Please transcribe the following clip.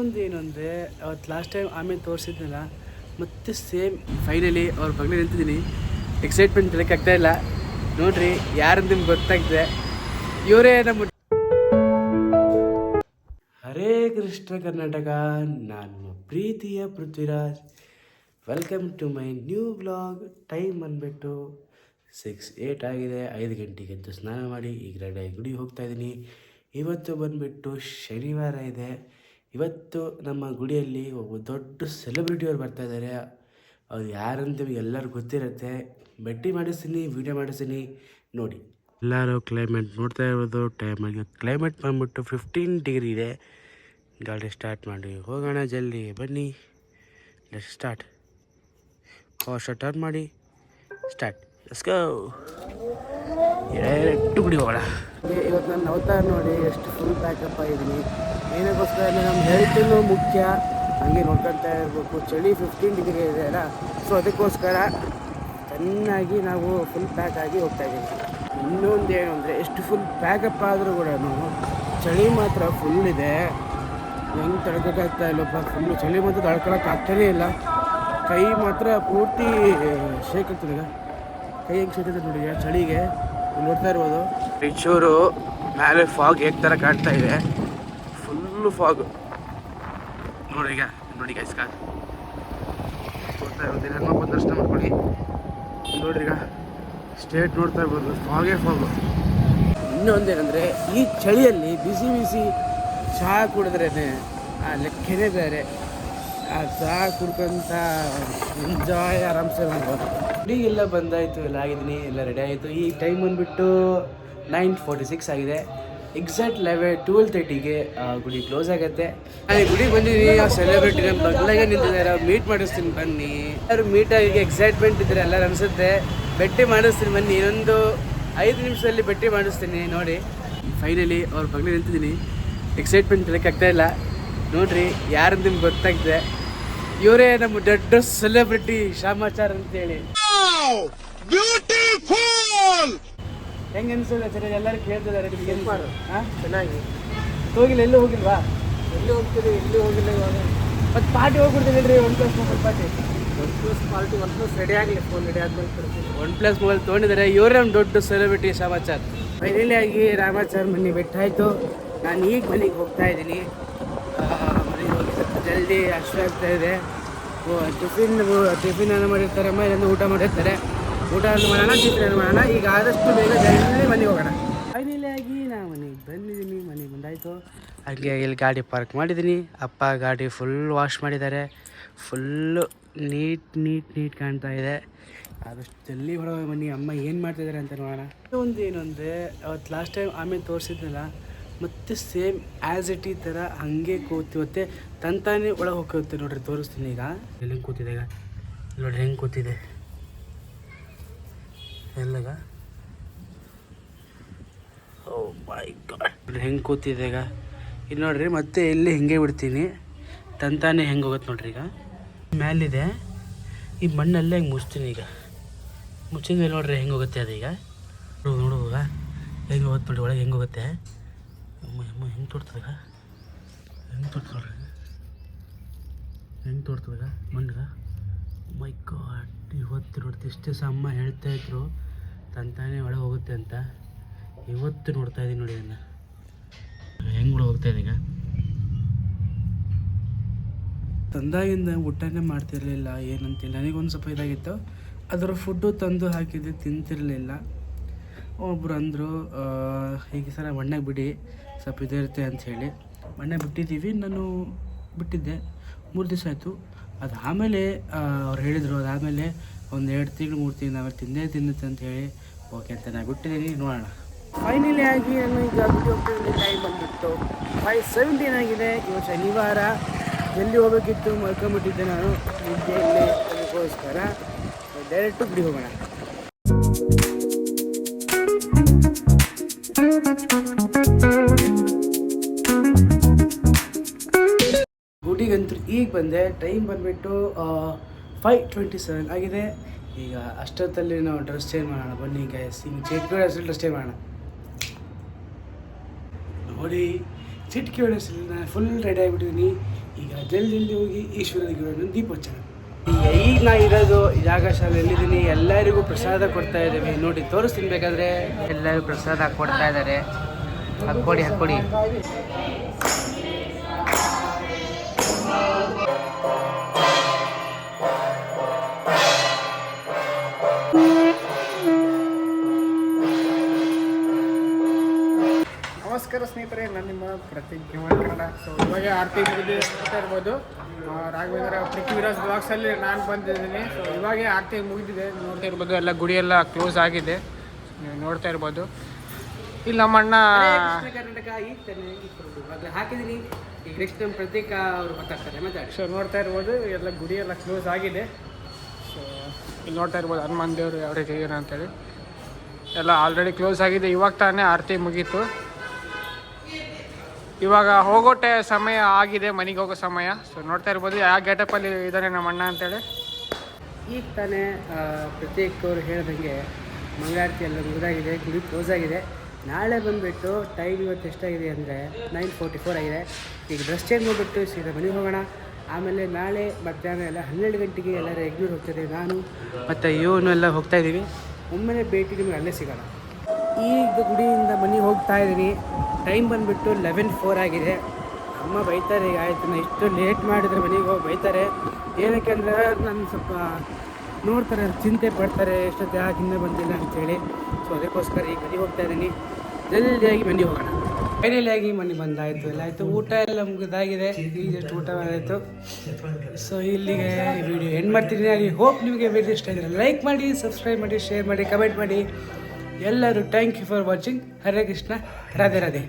ಇನ್ನೊಂದು ಏನು ಅಂದರೆ ಅವತ್ತು ಲಾಸ್ಟ್ ಟೈಮ್ ಆಮೇಲೆ ತೋರಿಸಿದ್ನಲ್ಲ ಮತ್ತೆ ಸೇಮ್ ಫೈನಲಿ ಅವ್ರ ಬಗ್ಗೆ ನಿಂತಿದ್ದೀನಿ. ಎಕ್ಸೈಟ್ಮೆಂಟ್ ಆಗ್ತಾ ಇಲ್ಲ ನೋಡ್ರಿ, ಯಾರು ನಿಮ್ಗೆ ಗೊತ್ತಾಗ್ತದೆ. ಇವರೇ ನಮ್ಮ ಹರೇ ಕೃಷ್ಣ ಕರ್ನಾಟಕ, ನಾನು ಪ್ರೀತಿಯ Prithviraj. Welcome to my new vlog. Time ಬಂದುಬಿಟ್ಟು 6:08 ಆಗಿದೆ. 5 ಗಂಟೆಗೆ ಎದ್ದು ಸ್ನಾನ ಮಾಡಿ ಈಗ ರೆಡಿಯಾಗಿ ಗುಡಿಗೆ ಹೋಗ್ತಾಯಿದ್ದೀನಿ. ಇವತ್ತು ಬಂದುಬಿಟ್ಟು ಶನಿವಾರ ಇದೆ. ಇವತ್ತು ನಮ್ಮ ಗುಡಿಯಲ್ಲಿ ಒಬ್ಬ ದೊಡ್ಡ ಸೆಲೆಬ್ರಿಟಿಯವ್ರು ಬರ್ತಾಯಿದ್ದಾರೆ. ಅವ್ರು ಯಾರಂತ ಎಲ್ಲರೂ ಗೊತ್ತಿರುತ್ತೆ. ಭೇಟಿ ಮಾಡಿಸ್ತೀನಿ, ವೀಡಿಯೋ ಮಾಡಿಸ್ತೀನಿ, ನೋಡಿ. ಎಲ್ಲರೂ ಕ್ಲೈಮೇಟ್ ನೋಡ್ತಾ ಇರೋದು. ಟೈಮಾಗಿ ಕ್ಲೈಮೇಟ್ ಬಂದುಬಿಟ್ಟು 15 ಡಿಗ್ರಿ ಇದೆ. ಗಾಡಿ ಸ್ಟಾರ್ಟ್ ಮಾಡಿ ಹೋಗೋಣ, ಜಲ್ದಿ ಬನ್ನಿ. Let's start. ಪವರ್ ಟರ್ನ್ ಮಾಡಿ ಸ್ಟಾರ್ಟ್. Let's go. ಡೈರೆಕ್ಟ್ ಗುಡಿ ಹೋಗೋಣ. ಇವತ್ತು ನನ್ನ ಅವತಾರ ನೋಡಿ ಎಷ್ಟು ಫುಲ್ ಪ್ಯಾಕಪ್ ಆಗಿದ್ದೀನಿ. ಏನಕ್ಕೋಸ್ಕರ ಅಂದರೆ ನಮ್ಮ ಹೆಲ್ತೂ ಮುಖ್ಯ, ಹಂಗೆ ನೋಡ್ಕೊತಾ ಇರಬೇಕು. ಚಳಿ 15 ಡಿಗ್ರಿ ಇದೆ ಅಲ್ಲ, ಸೊ ಅದಕ್ಕೋಸ್ಕರ ಚೆನ್ನಾಗಿ ನಾವು ಫುಲ್ ಪ್ಯಾಕ್ ಆಗಿ ಹೋಗ್ತಾಯಿದ್ದೀವಿ. ಇನ್ನೊಂದು ಏನು ಅಂದರೆ ಎಷ್ಟು ಫುಲ್ ಪ್ಯಾಕಪ್ ಆದರೂ ಕೂಡ ಚಳಿ ಮಾತ್ರ ಫುಲ್ ಇದೆ. ಹೆಂಗೆ ತಡ್ಕೊಕ್ಕಾಗ್ತಾ ಇಲ್ಲಪ್ಪ, ಫುಲ್ಲು ಚಳಿ ಮಾತ್ರ ತಡ್ಕೊಳಕ್ಕಾಗ್ತಾನೇ ಇಲ್ಲ. ಕೈ ಮಾತ್ರ ಪೂರ್ತಿ ಶೇಕ್ ಆಗ್ತದೆ. ಈಗ ಕೈ ಹೆಂಗೆ ಶೇಕ್ ನೋಡಿ ಚಳಿಗೆ ನೋಡ್ತಾ ಇರ್ಬೋದು. ರಿಚೂರು ಮೇಲೆ ಫಾಗ್ ಹೇಗೆ ಥರ ಕಾಣ್ತಾ ಇದೆ, ಫುಲ್ಲು ಫಾಗು ನೋಡಿ. ಈಗ ನೋಡಿ ಗೈಸ್, ನೋಡ್ತಾ ಇರೋದು ಹನುಮ ಬಂದು ದರ್ಶನ ಮಾಡ್ಕೊಳ್ಳಿ. ನೋಡ್ರಿ ಈಗ ಸ್ಟೇಟ್ ನೋಡ್ತಾ ಇರ್ಬೋದು, ಫಾಗೇ ಫಾಗು. ಇನ್ನೊಂದೇನೆಂದರೆ ಈ ಚಳಿಯಲ್ಲಿ ಬಿಸಿ ಬಿಸಿ ಚಹಾ ಕುಡಿದ್ರೇ ಆ ಲೆಕ್ಕನೇ ಬೇರೆ. ಆ ಚಹಾ ಕುಡ್ಕೊಂತ ಎಂಜಾಯ್ ಆರಾಮ್ಸೆ ಮಾಡ್ಬೋದು. ಗುಡಿಗೆಲ್ಲ ಬಂದಾಯಿತು, ಎಲ್ಲ ಆಗಿದ್ದೀನಿ, ಎಲ್ಲ ರೆಡಿ ಆಯಿತು. ಈ ಟೈಮ್ ಬಂದುಬಿಟ್ಟು 9:46 ಆಗಿದೆ. ಎಕ್ಸಾಕ್ಟ್ 12:30ಗೆ ಗುಡಿ ಕ್ಲೋಸ್ ಆಗುತ್ತೆ. ನಾನು ಗುಡಿಗೆ ಬಂದಿದ್ದೀನಿ. ಆ ಸೆಲೆಬ್ರಿಟಿ ನಮ್ಮ ಬಗ್ಲಾಗೆ ನಿಂತಿದ್ದಾರೆ, ಮೀಟ್ ಮಾಡಿಸ್ತೀನಿ ಬನ್ನಿ. ಎಲ್ಲರೂ ಮೀಟಾಗಿ ಎಕ್ಸೈಟ್ಮೆಂಟ್ ಇದ್ದಾರೆ ಎಲ್ಲರೂ ಅನಿಸುತ್ತೆ. ಭೇಟಿ ಮಾಡಿಸ್ತೀನಿ ಬನ್ನಿ, ಇನ್ನೊಂದು 5 ನಿಮಿಷದಲ್ಲಿ ಭೇಟಿ ಮಾಡಿಸ್ತೀನಿ. ನೋಡಿ ಫೈನಲಿ ಅವ್ರ ಬಗ್ಗೆ ನಿಂತಿದ್ದೀನಿ. ಎಕ್ಸೈಟ್ಮೆಂಟ್ ಆಗ್ತಾ ಇಲ್ಲ ನೋಡ್ರಿ, ಯಾರು ನಿಮ್ಗೆ ಗೊತ್ತಾಗ್ತದೆ. ಇವರೇ ನಮ್ಮ ದೊಡ್ಡ ಸೆಲೆಬ್ರಿಟಿ ಶ್ಯಾಮಾಚಾರ್ ಅಂತೇಳಿ. ಹೆಂಗೆ ಅನ್ಸೋದು ಸರಿ? ಎಲ್ಲರೂ ಕೇಳ್ತಿದ್ದಾರೆ ನಿಮ್ಗೆ ಚೆನ್ನಾಗಿ. ಹೋಗಿಲ್ಲ, ಎಲ್ಲೂ ಹೋಗಿಲ್ವಾ? ಎಲ್ಲಿ ಹೋಗ್ತೀರಿ? ಎಲ್ಲಿ ಹೋಗಿಲ್ಲ. ಇವಾಗ ಮತ್ತು ಪಾರ್ಟಿ ಹೋಗ್ಬಿಡ್ತೀನಿ ಹೇಳ್ರಿ. OnePlus mobile party. OnePlus party OnePlus ready ಆಗಲಿ, ಫೋನ್ ರೆಡಿ ಆದ್ಮೇಲೆ ಕೊಡ್ತೀನಿ. OnePlus ಮೊಬೈಲ್ ತೊಗೊಂಡಿದ್ದಾರೆ. ಇವರೇ ನಮ್ಮ ದೊಡ್ಡ ಸೆಲೆಬ್ರಿಟಿ ಶ್ಯಾಮಾಚಾರ್. ಫೈನಲಿ ಆಗಿ ರಾಮಾಚಾರ್ ಮನೆ ಬಿಟ್ಟಾಯಿತು. ನಾನು ಈಗ ಮನೆಗೆ ಹೋಗ್ತಾ ಇದ್ದೀನಿ. ಮನೆಗೆ ಹೋಗಿ ಸ್ವಲ್ಪ ಜಲ್ದಿ ಅಷ್ಟಾಗ್ತಾ ಇದೆ. ಟಿಫಿನ್ ಅನ್ನು ಮಾಡಿರ್ತಾರೆ, ಅಮ್ಮ ಇಲ್ಲೊಂದು ಊಟ ಮಾಡಿರ್ತಾರೆ. ಊಟ ಮಾಡೋಣ, ಟಿಫಿನ್ ಮಾಡೋಣ. ಈಗ ಆದಷ್ಟು ಬೇಗ ಜಲ್ದಿ ಮನೆಗೆ ಹೋಗೋಣ. ಫೈನಲಿ ಆಗಿ ನಾನು ಮನೆಗೆ ಬಂದಿದ್ದೀನಿ. ಮನೆಗೆ ಬಂದಾಯಿತು. ಹಾಗೆ ಇಲ್ಲಿ ಗಾಡಿ ಪಾರ್ಕ್ ಮಾಡಿದ್ದೀನಿ. ಅಪ್ಪ ಗಾಡಿ ಫುಲ್ ವಾಶ್ ಮಾಡಿದ್ದಾರೆ. ಫುಲ್ಲು ನೀಟ್ ಕಾಣ್ತಾ ಇದೆ. ಆದಷ್ಟು ಜಲ್ದಿ ಹೊರಗೆ ಬನ್ನಿ. ಅಮ್ಮ ಏನು ಮಾಡ್ತಿದ್ದಾರೆ ಅಂತ ನೋಡೋಣ. ಒಂದು ಏನು ಅಂದರೆ ಅವತ್ತು ಲಾಸ್ಟ್ ಟೈಮ್ ಆಮೇಲೆ ತೋರಿಸಿದ್ನಲ್ಲ, ಮತ್ತು ಸೇಮ್ ಆ್ಯಸ್ ಇಟ್ ಈ ಥರ ಹಾಗೆ ಕೂತಿವತ್ತೆ. ತಂತಾನೆ ಒಳಗೆ ಹೋಗುತ್ತೆ ನೋಡ್ರಿ. ತೋರಿಸ್ತೀನಿ ಈಗ. ಎಲ್ಲಿ ಕೂತಿದೆ ಈಗ ನೋಡ್ರಿ, ಹೆಂಗೆ ಕೂತಿದೆ ಎಲ್ಲಗ. ಓ ಮೈ ಗಾಡ್, ಹೆಂಗೆ ಕೂತಿದೆ ಈಗ. ಇಲ್ಲಿ ನೋಡ್ರಿ, ಮತ್ತೆ ಎಲ್ಲಿ ಹೆಂಗೆ ಬಿಡ್ತೀನಿ, ತಂತಾನೆ ಹೆಂಗೆ ಹೋಗುತ್ತೆ ನೋಡ್ರಿ. ಈಗ ಮ್ಯಾಲಿದೆ, ಈ ಮಣ್ಣಲ್ಲೇ ಹೆಂಗೆ ಮುಚ್ತೀನಿ. ಈಗ ಮುಚ್ಚಿದ ಮೇಲೆ ನೋಡ್ರಿ ಹೆಂಗೆ ಹೋಗುತ್ತೆ ಅದು. ಈಗ ನೋಡುವಾಗ ಹೆಂಗೆ ಹೋಗುತ್ತೆ ನೋಡಿ, ಒಳಗೆ ಹೆಂಗೆ ಹೋಗುತ್ತೆ. ಅಮ್ಮ ಹೆಂಗೆ ತೋರ್ತದಾಗ, ಹೆಂಗೆ ತೋರ್ತದ ನೋಡ್ರಿ, ಹೆಂಗೆ ತೋರ್ತದಾಗ ಮಣ್ಣಿಗೆ. ಮೈ ಗಾಡ್, ಇವತ್ತು ನೋಡ್ತೀವಿ. ಇಷ್ಟು ದಿವಸ ಅಮ್ಮ ಹೇಳ್ತಾಯಿದ್ರು ತಂತಾನೆ ಒಳಗೆ ಹೋಗುತ್ತೆ ಅಂತ. ಇವತ್ತು ನೋಡ್ತಾ ಇದ್ದೀನಿ ನೋಡಿ ಅದನ್ನು, ಹೆಂಗೆ ಒಳಗೆ ಹೋಗ್ತಾ ಇದೆ. ಈಗ ತಂದಾಗಿಂದ ಊಟನೇ ಮಾಡ್ತಿರಲಿಲ್ಲ, ಏನಂತಿಲ್ಲ. ನನಗೊಂದು ಸ್ವಲ್ಪ ಇದಾಗಿತ್ತು. ಅದರ ಫುಡ್ಡು ತಂದು ಹಾಕಿದ್ದು ತಿಂತಿರಲಿಲ್ಲ. ಒಬ್ಬರು ಅಂದರು ಈಗ ಸರ ಮಣ್ಣಾಗ ಬಿಡಿ, ಸ್ವಲ್ಪ ಇದಿರುತ್ತೆ ಅಂಥೇಳಿ ಮಣ್ಣೆ ಬಿಟ್ಟಿದ್ದೀವಿ. ನಾನು ಬಿಟ್ಟಿದ್ದೆ 3 ದಿವಸ ಆಯಿತು. ಅದು ಆಮೇಲೆ ಅವ್ರು ಹೇಳಿದರು, ಅದಾದಮೇಲೆ ಒಂದು 2 ತಿಂಗಳು 3 ತಿಂಗಳು ಆಮೇಲೆ ತಿನ್ನುತ್ತೆ ಅಂತ ಹೇಳಿ ಓಕೆ ಅಂತ ನಾನು ಬಿಟ್ಟಿದ್ದೀನಿ. ನೋಡೋಣ. ಫೈನಲಿ ಆಗಿ ನಾನು ಈಗ ಹೋಗ್ತಿದ್ದೀನಿ. ಟೈಮ್ ಬಂದುಬಿಟ್ಟು 5:17 ಆಗಿದೆ. ಇವತ್ತು ಶನಿವಾರ, ಜಲ್ದಿ ಹೋಗಬೇಕಿತ್ತು, ಮಲ್ಕೊಂಬಿಟ್ಟಿದ್ದೆ ನಾನು ನಿದ್ದೆಯಲ್ಲಿ. ಅದಕ್ಕೋಸ್ಕರ ಡೈರೆಕ್ಟು ಗುಡಿ ಹೋಗೋಣ. ಗುಡಿಗಂತೂ ಈಗ ಬಂದೆ. ಟೈಮ್ ಬಂದುಬಿಟ್ಟು 5:27 ಆಗಿದೆ. ಈಗ ಅಷ್ಟೊತ್ತಲ್ಲಿ ನಾವು ಡ್ರೆಸ್ ಚೇಂಜ್ ಮಾಡೋಣ ಬನ್ನಿ ಗೈಸ್. ಹಿಂಗೆ ಚಿಟ್ಕಿ ಹೊಡೆಸಲ್ಲಿ ಡ್ರೆಸ್ ಚೇಂಜ್ ಮಾಡೋಣ. ನೋಡಿ ಚಿಟ್ಕಿ ಹೊಡೆಸಲ್ಲಿ ನಾನು ಫುಲ್ ರೆಡಿ ಆಗಿಬಿಟ್ಟಿದ್ದೀನಿ. ಜಲ್ದಿ ಹೋಗಿ ಈಶ್ವರನಿಗೆ ದೀಪೋತ್ಸವ. ಈಗ ನಾ ಇರೋದು ಜಾಗ ಶಾಲೆಯಲ್ಲಿದ್ದೀನಿ. ಎಲ್ಲರಿಗೂ ಪ್ರಸಾದ ಕೊಡ್ತಾ ಇದ್ದೀವಿ. ನೋಡಿ ತೋರಿಸ್ತೀನಿ ಬೇಕಾದರೆ. ಎಲ್ಲರಿಗೂ ಪ್ರಸಾದ ಕೊಡ್ತಾ ಇದ್ದಾರೆ. ಹಾಕ್ಕೊಡಿ. ನಮಸ್ಕಾರ ಸ್ನೇಹಿತರೆ, ನಾನು ನಿಮ್ಮ ಪ್ರತೀಕ್ ಕನ್ನಡ. ಸೊ ಇವಾಗ ಆರತಿ ಮುಗಿದು ನೋಡ್ತಾ ಇರ್ಬೋದು, ರಾಘವೇಂದ್ರ ಪೃಥ್ವಿರಾಜ್ ಬ್ಲಾಗ್ಸಲ್ಲಿ ನಾನು ಬಂದಿದ್ದೀನಿ. ಸೊ ಇವಾಗೇ ಆರತಿ ಮುಗಿದಿದೆ, ನೋಡ್ತಾ ಇರ್ಬೋದು. ಎಲ್ಲ ಗುಡಿಯೆಲ್ಲ ಕ್ಲೋಸ್ ಆಗಿದೆ, ನೀವು ನೋಡ್ತಾ ಇರ್ಬೋದು. ಇಲ್ಲಿ ನಮ್ಮ ಅಣ್ಣ ಕರ್ನಾಟಕ ಹಾಕಿದ್ದೀನಿ. ಈಗ ನೆಕ್ಸ್ಟ್ ನಮ್ಮ ಪ್ರತೀಕ ಅವರು ಮಾತಾಡ್ತಾರೆ. ಸೊ ನೋಡ್ತಾ ಇರ್ಬೋದು, ಎಲ್ಲ ಗುಡಿಯೆಲ್ಲ ಕ್ಲೋಸ್ ಆಗಿದೆ. ಸೊ ಇಲ್ಲಿ ನೋಡ್ತಾ ಇರ್ಬೋದು ಹನುಮಾನ್ ದೇವರು ಯಾವ ರೀತಿ ಏನು ಅಂತೇಳಿ ಎಲ್ಲ ಆಲ್ರೆಡಿ ಕ್ಲೋಸ್ ಆಗಿದೆ. ಇವಾಗ ತಾನೇ ಆರತಿ ಮುಗೀತು. ಇವಾಗ ಹೋಗೋ ಸಮಯ ಆಗಿದೆ, ಮನೆಗೆ ಹೋಗೋ ಸಮಯ. ಸೊ ನೋಡ್ತಾ ಇರ್ಬೋದು ಯಾವ ಗೆಟಪಲ್ಲಿ ಇದ್ದಾನೆ ನಮ್ಮ ಅಣ್ಣ ಅಂತೇಳಿ. ಈಗ ತಾನೇ ಪ್ರತೀಕ್ ಅವರು ಹೇಳ್ದಂಗೆ ಮಂಗಳಾರತಿ ಎಲ್ಲ ಮುಗಿದಾಗಿದೆ, ಗುಡಿ ಕ್ಲೋಸ್ ಆಗಿದೆ. ನಾಳೆ ಬಂದುಬಿಟ್ಟು ಟೈಮ್ ಇವತ್ತು ಎಷ್ಟಾಗಿದೆ ಅಂದರೆ 9:44 ಆಗಿದೆ. ಈಗ ಡ್ರೆಸ್ ಚೇಂಜ್ ಮಾಡಿಬಿಟ್ಟು ಸೀದಾ ಮನೆಗೆ ಹೋಗೋಣ. ಆಮೇಲೆ ನಾಳೆ ಮಧ್ಯಾಹ್ನ ಎಲ್ಲ 12 ಗಂಟೆಗೆ ಎಲ್ಲರೂ ಎಗ್ನೂರು ಹೋಗ್ತಿದ್ದೀವಿ. ನಾನು ಮತ್ತು ಇವನು ಎಲ್ಲ ಹೋಗ್ತಾಯಿದ್ದೀವಿ. ಒಮ್ಮೆಲೆ ಭೇಟಿ ನಿಮಗೆ ಅಲ್ಲೇ ಸಿಗೋಣ. ಈಗ ಗುಡಿಯಿಂದ ಮನೆಗೆ ಹೋಗ್ತಾ ಇದ್ದೀನಿ. ಟೈಮ್ ಬಂದುಬಿಟ್ಟು 11:04 ಆಗಿದೆ. ಅಮ್ಮ ಬೈತಾರೆ, ಈಗ ಆಯಿತು ನಾನು ಇಷ್ಟು ಲೇಟ್ ಮಾಡಿದರೆ ಮನೆಗೆ ಹೋಗಿ ಬೈತಾರೆ. ಏನಕ್ಕೆ ಅಂದರೆ ನಾನು ಸ್ವಲ್ಪ ನೋಡ್ತಾರೆ, ಚಿಂತೆ ಪಡ್ತಾರೆ, ಎಷ್ಟೊತ್ತು ಯಾಕೆ ಹಿಂದೆ ಬಂದಿಲ್ಲ ಅಂಥೇಳಿ. ಸೊ ಅದಕ್ಕೋಸ್ಕರ ಈಗ ಮನೆಗೆ ಹೋಗ್ತಾ ಇದ್ದೀನಿ. ಜಲ್ದಿಯಾಗಿ ಮನೆಗೆ ಹೋಗೋಣ. ಫೈನಲಿಯಾಗಿ ಮನೆ ಬಂದಾಯಿತು, ಎಲ್ಲ ಆಯಿತು. ಊಟ ಎಲ್ಲ ಮುಗಿದಾಗಿದೆ, ಈಗ ಜಸ್ಟ್ ಊಟ ಆಯಿತು. ಸೊ ಇಲ್ಲಿಗೆ ವಿಡಿಯೋ ಎಂಡ್ ಮಾಡ್ತೀನಿ. ಐ ಹೋಪ್ ನಿಮಗೆ ವಿಡಿಯೋ ಇಷ್ಟ ಆಗಿದ್ರೆ ಲೈಕ್ ಮಾಡಿ, ಸಬ್ಸ್ಕ್ರೈಬ್ ಮಾಡಿ, ಶೇರ್ ಮಾಡಿ, ಕಮೆಂಟ್ ಮಾಡಿ. ಎಲ್ಲರೂ thank you for watching. Hare Krishna, Radhe Radhe.